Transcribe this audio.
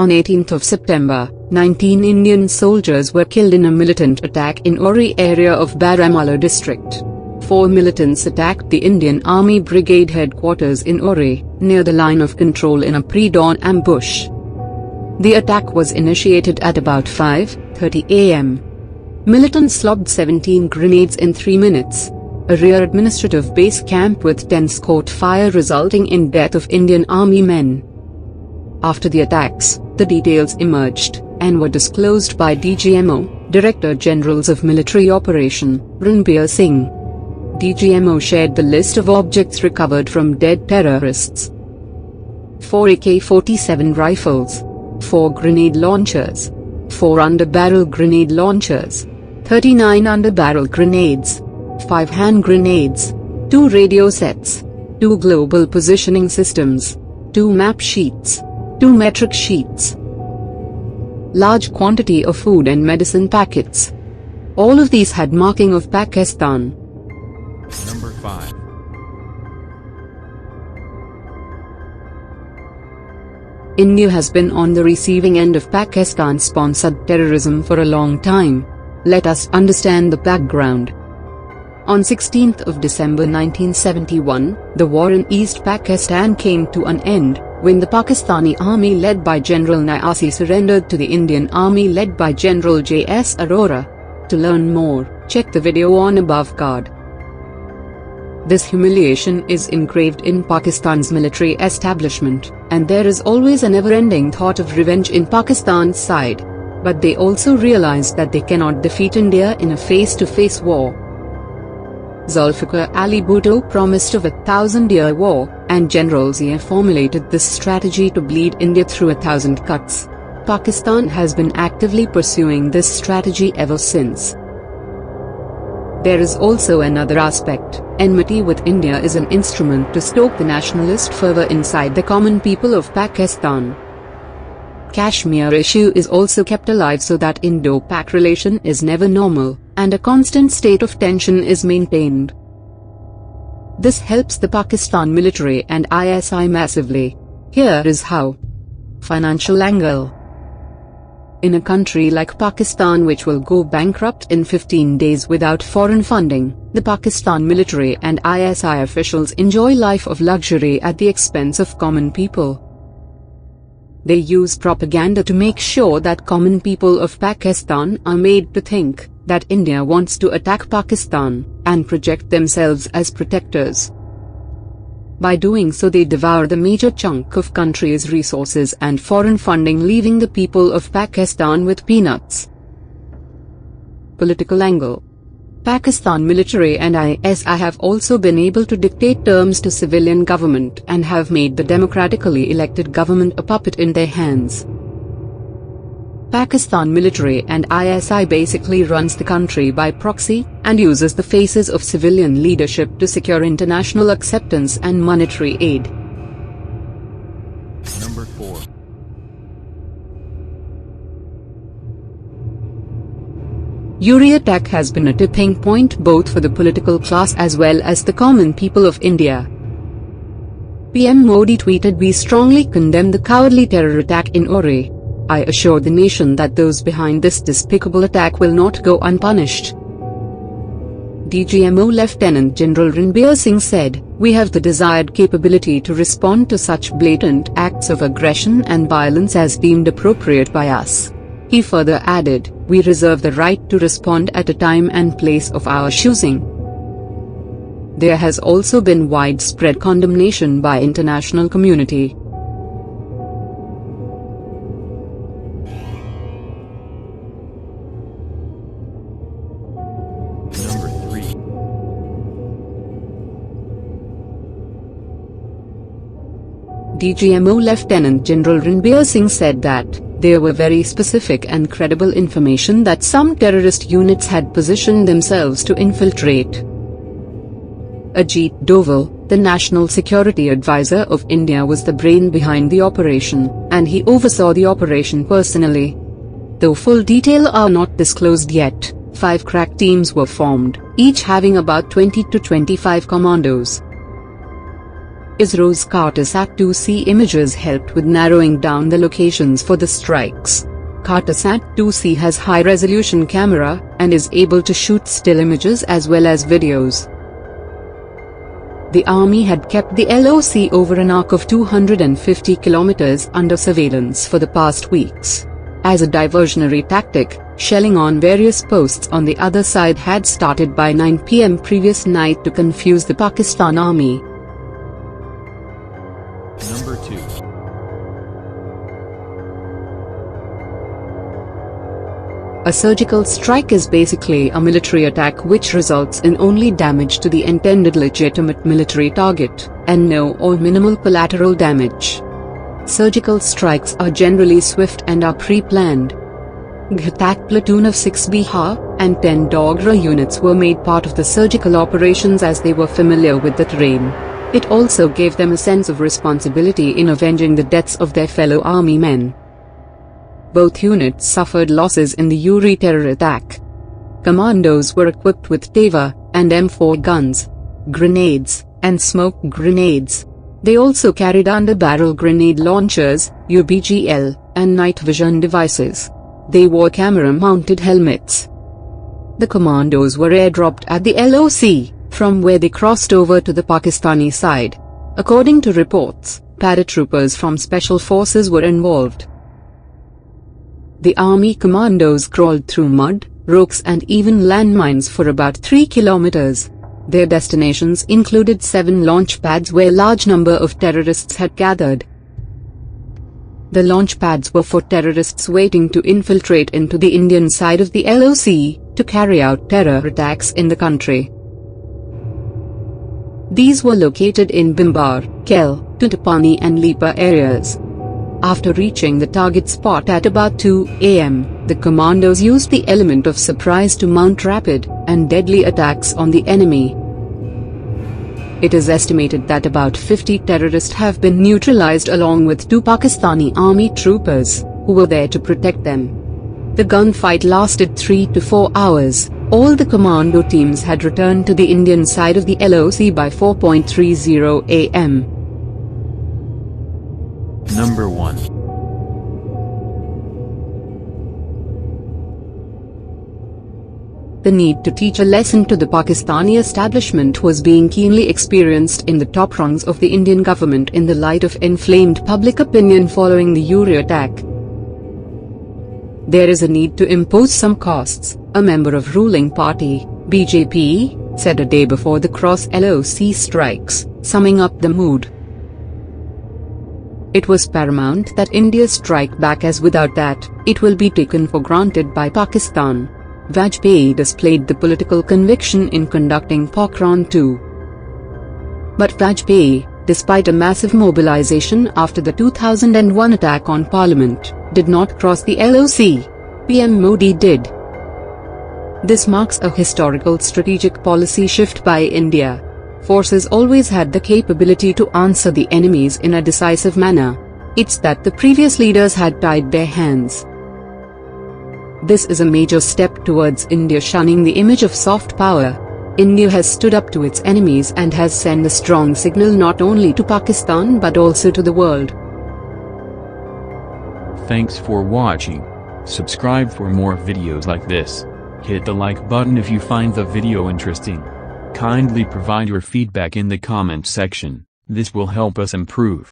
On 18th of September, 19 Indian soldiers were killed in a militant attack in Aurora area of Baramulla district. 4 militants attacked the Indian Army brigade headquarters in Aurora, near the line of control in a pre-dawn ambush. The attack was initiated at about 5:30 am. Militants lobbed 17 grenades in 3 minutes. A rear administrative base camp with 10 caught fire, resulting in death of Indian Army men. After the attacks, the details emerged and were disclosed by DGMO, Director Generals of Military Operation, Ranbir Singh. DGMO shared the list of objects recovered from dead terrorists: 4 AK-47 rifles, 4 grenade launchers, 4 under-barrel grenade launchers, 39 under-barrel grenades, 5 hand grenades, 2 radio sets, 2 global positioning systems, 2 map sheets, 2 metric sheets, large quantity of food and medicine packets. All of these had marking of Pakistan. Number 5. India has been on the receiving end of Pakistan-sponsored terrorism for a long time. Let us understand the background. On 16th of December 1971, the war in East Pakistan came to an end, when the Pakistani Army led by General Niazi surrendered to the Indian Army led by General J.S. Aurora. To learn more, check the video on above card. This humiliation is engraved in Pakistan's military establishment, and there is always a never-ending thought of revenge in Pakistan's side. But they also realize that they cannot defeat India in a face-to-face war. Zulfikar Ali Bhutto promised of a 1,000-year war, and General Zia formulated this strategy to bleed India through 1,000 cuts. Pakistan has been actively pursuing this strategy ever since. There is also another aspect. Enmity with India is an instrument to stoke the nationalist fervor inside the common people of Pakistan. Kashmir issue is also kept alive so that Indo-Pak relation is never normal, and a constant state of tension is maintained. This helps the Pakistan military and ISI massively. Here is how. Financial angle. In a country like Pakistan, which will go bankrupt in 15 days without foreign funding, the Pakistan military and ISI officials enjoy life of luxury at the expense of common people. They use propaganda to make sure that common people of Pakistan are made to think that India wants to attack Pakistan, and project themselves as protectors. By doing so, they devour the major chunk of country's resources and foreign funding, leaving the people of Pakistan with peanuts. Political angle. Pakistan military and ISI have also been able to dictate terms to civilian government and have made the democratically elected government a puppet in their hands. Pakistan military and ISI basically runs the country by proxy, and uses the faces of civilian leadership to secure international acceptance and monetary aid. Number 4. Uri attack has been a tipping point both for the political class as well as the common people of India. PM Modi tweeted, "We strongly condemn the cowardly terror attack in Aurora. I assure the nation that those behind this despicable attack will not go unpunished." DGMO Lieutenant General Ranbir Singh said, "We have the desired capability to respond to such blatant acts of aggression and violence as deemed appropriate by us." He further added, "We reserve the right to respond at a time and place of our choosing." There has also been widespread condemnation by international community. Number 3. DGMO Lieutenant General Ranbir Singh said that there were very specific and credible information that some terrorist units had positioned themselves to infiltrate. Ajit Doval, the National Security Advisor of India, was the brain behind the operation, and he oversaw the operation personally. Though full details are not disclosed yet, 5 crack teams were formed, each having about 20 to 25 commandos. ISRO's Cartosat-2C images helped with narrowing down the locations for the strikes. Cartosat-2C has high-resolution camera, and is able to shoot still images as well as videos. The army had kept the LOC over an arc of 250 kilometers under surveillance for the past weeks. As a diversionary tactic, shelling on various posts on the other side had started by 9 p.m. previous night to confuse the Pakistan Army. Number 2. A surgical strike is basically a military attack which results in only damage to the intended legitimate military target, and no or minimal collateral damage. Surgical strikes are generally swift and are pre-planned. Ghatak platoon of 6 Bihar and 10 Dogra units were made part of the surgical operations as they were familiar with the terrain. It also gave them a sense of responsibility in avenging the deaths of their fellow army men. Both units suffered losses in the Uri terror attack. Commandos were equipped with Teva and M4 guns, grenades, and smoke grenades. They also carried under-barrel grenade launchers, UBGL, and night vision devices. They wore camera-mounted helmets. The commandos were airdropped at the LOC, from where they crossed over to the Pakistani side. According to reports, paratroopers from special forces were involved. The army commandos crawled through mud, rocks and even landmines for about 3 kilometers. Their destinations included 7 launch pads where a large number of terrorists had gathered. The launch pads were for terrorists waiting to infiltrate into the Indian side of the LOC, to carry out terror attacks in the country. These were located in Bimbar, Kel, Tutapani and Lipa areas. After reaching the target spot at about 2 a.m., the commandos used the element of surprise to mount rapid and deadly attacks on the enemy. It is estimated that about 50 terrorists have been neutralized along with 2 Pakistani army troopers, who were there to protect them. The gunfight lasted 3 to 4 hours. All the commando teams had returned to the Indian side of the LOC by 4:30 a.m. Number 1. The need to teach a lesson to the Pakistani establishment was being keenly experienced in the top rungs of the Indian government in the light of inflamed public opinion following the Uri attack. There is a need to impose some costs, a member of ruling party, BJP, said a day before the cross-LOC strikes, summing up the mood. It was paramount that India strike back, as without that, it will be taken for granted by Pakistan. Vajpayee displayed the political conviction in conducting Pokhran too. But Vajpayee, despite a massive mobilization after the 2001 attack on Parliament, did not cross the LOC. PM Modi did. This marks a historical strategic policy shift by India. Forces always had the capability to answer the enemies in a decisive manner. It's that the previous leaders had tied their hands. This is a major step towards India shunning the image of soft power. India has stood up to its enemies and has sent a strong signal not only to Pakistan but also to the world. Thanks for watching. Subscribe for more videos like this. Hit the like button if you find the video interesting. Kindly provide your feedback in the comment section. This will help us improve.